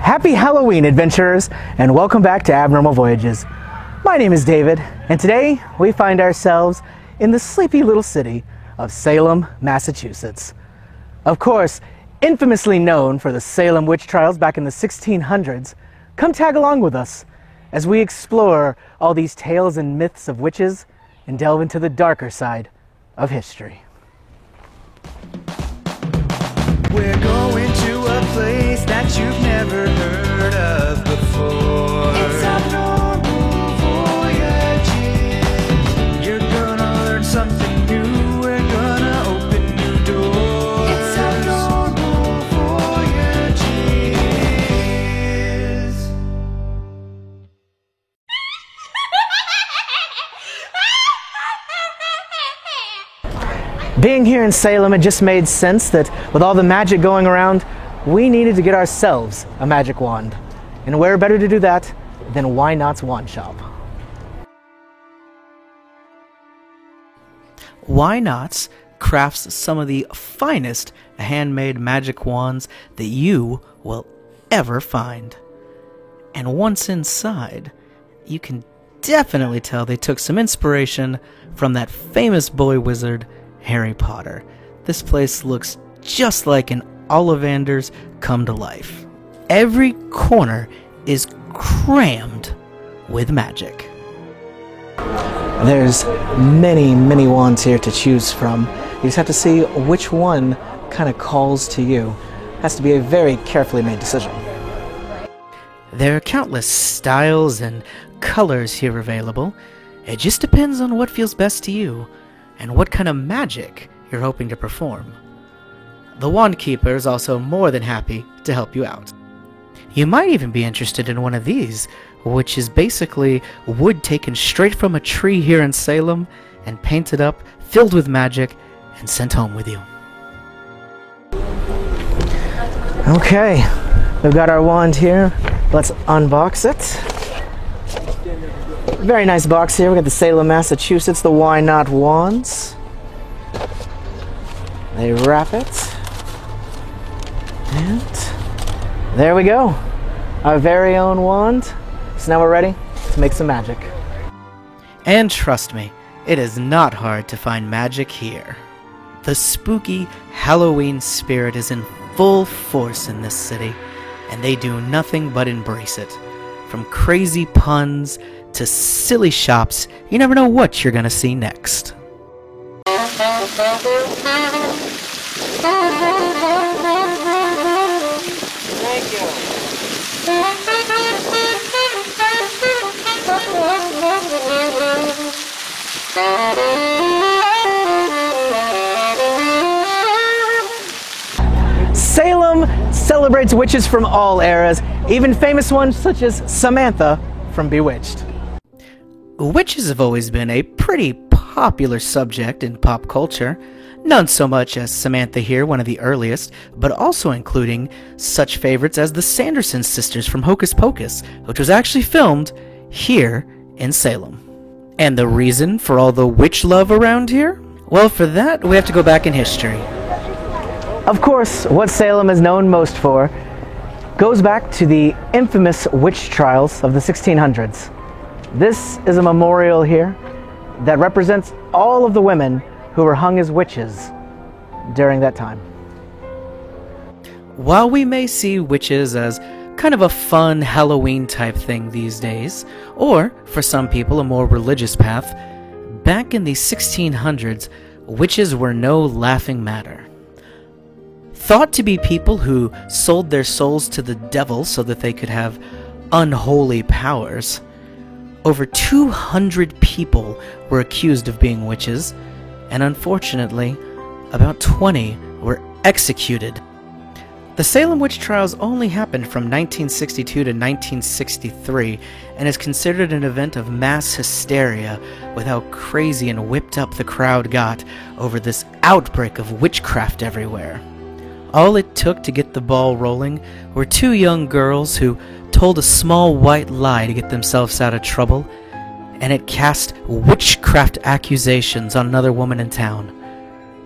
Happy Halloween, adventurers, and welcome back to Abnormal Voyages. My name is David, and today we find ourselves in the sleepy little city of Salem, Massachusetts. Of course, infamously known for the Salem witch trials back in the 1600s, come tag along with us as we explore all these tales and myths of witches and delve into the darker side of history. We're going to a place that you've never heard of before. It's Abnormal Voyages. You're gonna learn something new. We're gonna open new doors. It's Abnormal Voyages. Being here in Salem, it just made sense that with all the magic going around, we needed to get ourselves a magic wand. And where better to do that than Why Not's Wand Shop? Why Not's crafts some of the finest handmade magic wands that you will ever find. And once inside, you can definitely tell they took some inspiration from that famous boy wizard, Harry Potter. This place looks just like an Ollivander's come to life. Every corner is crammed with magic. There's many wands here to choose from. You just have to see which one kind of calls to you. It has to be a very carefully made decision. There are countless styles and colors here available. It just depends on what feels best to you and what kind of magic you're hoping to perform. The Wand Keeper is also more than happy to help you out. You might even be interested in one of these, which is basically wood taken straight from a tree here in Salem and painted up, filled with magic, and sent home with you. Okay, we've got our wand here. Let's unbox it. Very nice box here. We got the Salem, Massachusetts, the Why Not wands. They wrap it. And there we go. Our very own wand. So now we're ready to make some magic. And trust me, it is not hard to find magic here. The spooky Halloween spirit is in full force in this city, and they do nothing but embrace it. From crazy puns to silly shops, you never know what you're gonna see next. Thank you. Salem celebrates witches from all eras, even famous ones such as Samantha from Bewitched. Witches have always been a pretty popular subject in pop culture. None so much as Samantha here, one of the earliest, but also including such favorites as the Sanderson sisters from Hocus Pocus, which was actually filmed here in Salem. And the reason for all the witch love around here? Well, for that, we have to go back in history. Of course, what Salem is known most for goes back to the infamous witch trials of the 1600s. This is a memorial here that represents all of the women who were hung as witches during that time. While we may see witches as kind of a fun Halloween type thing these days, or for some people a more religious path, back in the 1600s, witches were no laughing matter. Thought to be people who sold their souls to the devil so that they could have unholy powers, over 200 people were accused of being witches, and unfortunately, about 20 were executed. The Salem witch trials only happened from 1962 to 1963 and is considered an event of mass hysteria with how crazy and whipped up the crowd got over this outbreak of witchcraft everywhere. All it took to get the ball rolling were two young girls who told a small white lie to get themselves out of trouble, and it cast witchcraft accusations on another woman in town.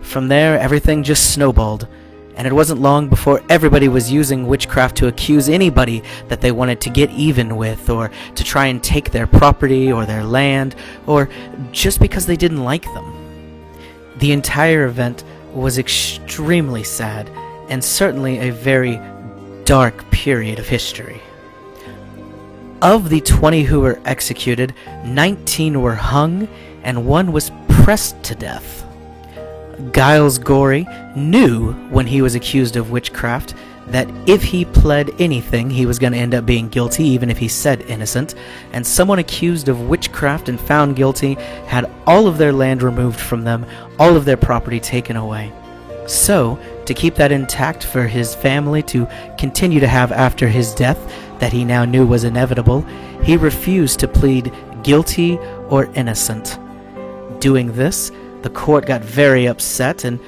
From there, everything just snowballed, And it wasn't long before everybody was using witchcraft to accuse anybody that they wanted to get even with, or to try and take their property or their land, or just because they didn't like them. The entire event was extremely sad, and certainly a very dark period of history. Of the 20 who were executed, 19 were hung, and 1 was pressed to death. Giles Gorey knew when he was accused of witchcraft that if he pled anything, he was going to end up being guilty, even if he said innocent, and someone accused of witchcraft and found guilty had all of their land removed from them, all of their property taken away. So, to keep that intact for his family to continue to have after his death, that he now knew was inevitable, he refused to plead guilty or innocent. Doing this, the court got very upset and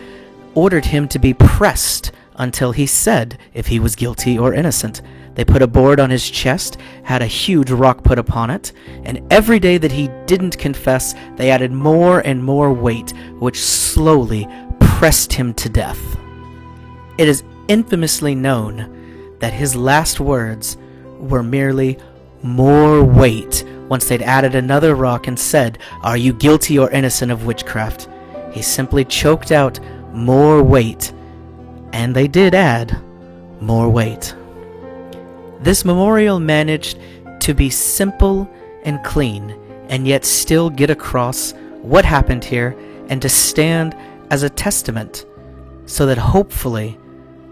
ordered him to be pressed until he said if he was guilty or innocent. They put a board on his chest, had a huge rock put upon it, and every day that he didn't confess, they added more and more weight, which slowly pressed him to death. It is infamously known that his last words were merely "more weight" once they'd added another rock and said, "Are you guilty or innocent of witchcraft?" He simply choked out "more weight," and they did add more weight. This memorial managed to be simple and clean, and yet still get across what happened here, and to stand as a testament, so that hopefully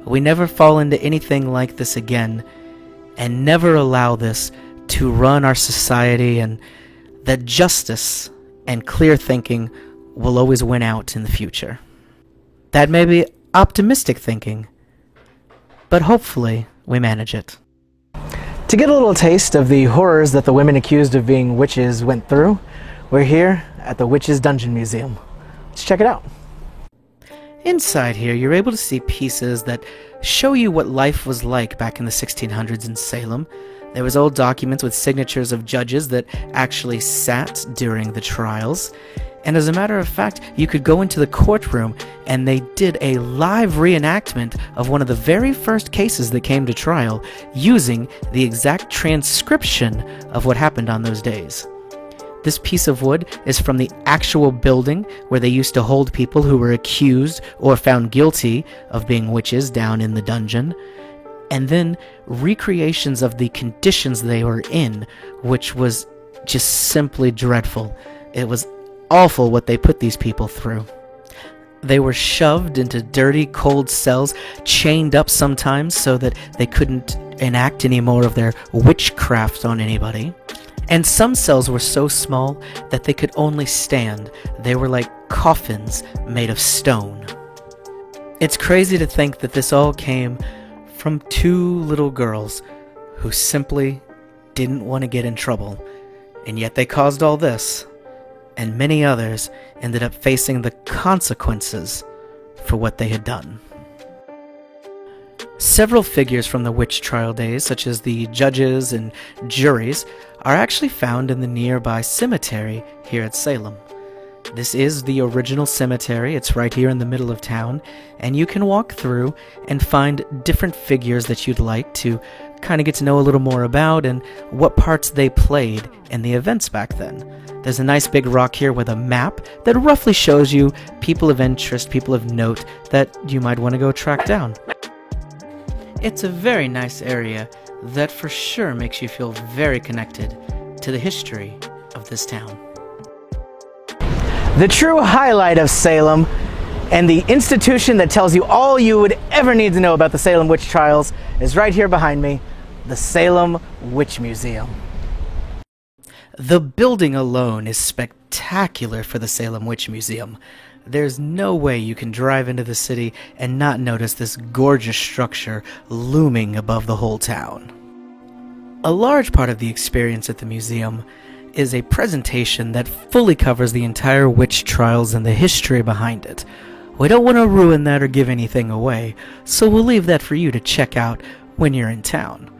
we never fall into anything like this again, and never allow this to run our society, and that justice and clear thinking will always win out in the future. That may be optimistic thinking, but hopefully we manage it. To get a little taste of the horrors that the women accused of being witches went through, we're here at the Witches Dungeon Museum. Let's check it out. Inside here, you're able to see pieces that show you what life was like back in the 1600s in Salem. There was old documents with signatures of judges that actually sat during the trials. And as a matter of fact, you could go into the courtroom and they did a live reenactment of one of the very first cases that came to trial, using the exact transcription of what happened on those days. This piece of wood is from the actual building where they used to hold people who were accused or found guilty of being witches down in the dungeon. And then recreations of the conditions they were in, which was just simply dreadful. It was awful what they put these people through. They were shoved into dirty, cold cells, chained up sometimes so that they couldn't enact any more of their witchcraft on anybody. And some cells were so small that they could only stand. They were like coffins made of stone. It's crazy to think that this all came from 2 little girls who simply didn't want to get in trouble, and yet they caused all this, and many others ended up facing the consequences for what they had done. Several figures from the witch trial days, such as the judges and juries, are actually found in the nearby cemetery here at Salem. This is the original cemetery. It's right here in the middle of town, and you can walk through and find different figures that you'd like to kind of get to know a little more about and what parts they played in the events back then. There's a nice big rock here with a map that roughly shows you people of interest, people of note that you might want to go track down. It's a very nice area that for sure makes you feel very connected to the history of this town. The true highlight of Salem, and the institution that tells you all you would ever need to know about the Salem witch trials, is right here behind me, the Salem Witch Museum. The building alone is spectacular for the Salem Witch Museum. There's no way you can drive into the city and not notice this gorgeous structure looming above the whole town. A large part of the experience at the museum is a presentation that fully covers the entire witch trials and the history behind it. We don't want to ruin that or give anything away, so we'll leave that for you to check out when you're in town.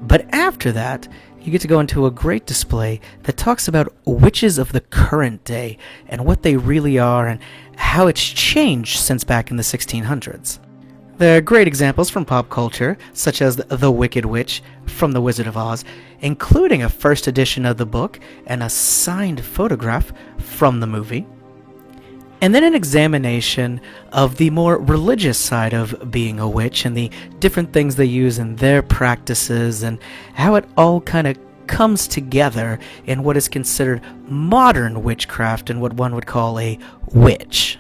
But after that, you get to go into a great display that talks about witches of the current day and what they really are and how it's changed since back in the 1600s. There are great examples from pop culture, such as The Wicked Witch from The Wizard of Oz, including a first edition of the book and a signed photograph from the movie. And then an examination of the more religious side of being a witch and the different things they use in their practices and how it all kind of comes together in what is considered modern witchcraft and what one would call a witch.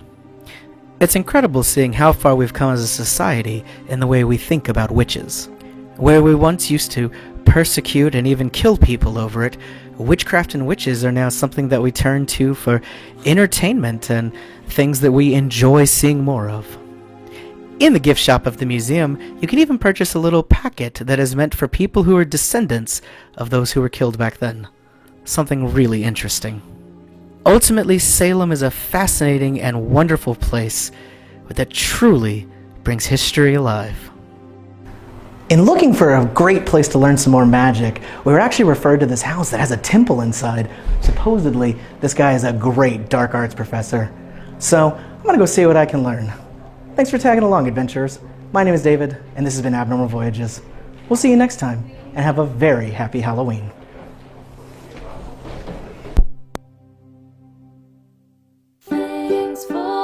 It's incredible seeing how far we've come as a society in the way we think about witches. Where we once used to persecute and even kill people over it, witchcraft and witches are now something that we turn to for entertainment and things that we enjoy seeing more of. In the gift shop of the museum, you can even purchase a little packet that is meant for people who are descendants of those who were killed back then. Something really interesting. Ultimately, Salem is a fascinating and wonderful place that truly brings history alive. In looking for a great place to learn some more magic, we were actually referred to this house that has a temple inside. Supposedly, this guy is a great dark arts professor. So, I'm gonna go see what I can learn. Thanks for tagging along, adventurers. My name is David, and this has been Abnormal Voyages. We'll see you next time, and have a very happy Halloween. Thanks for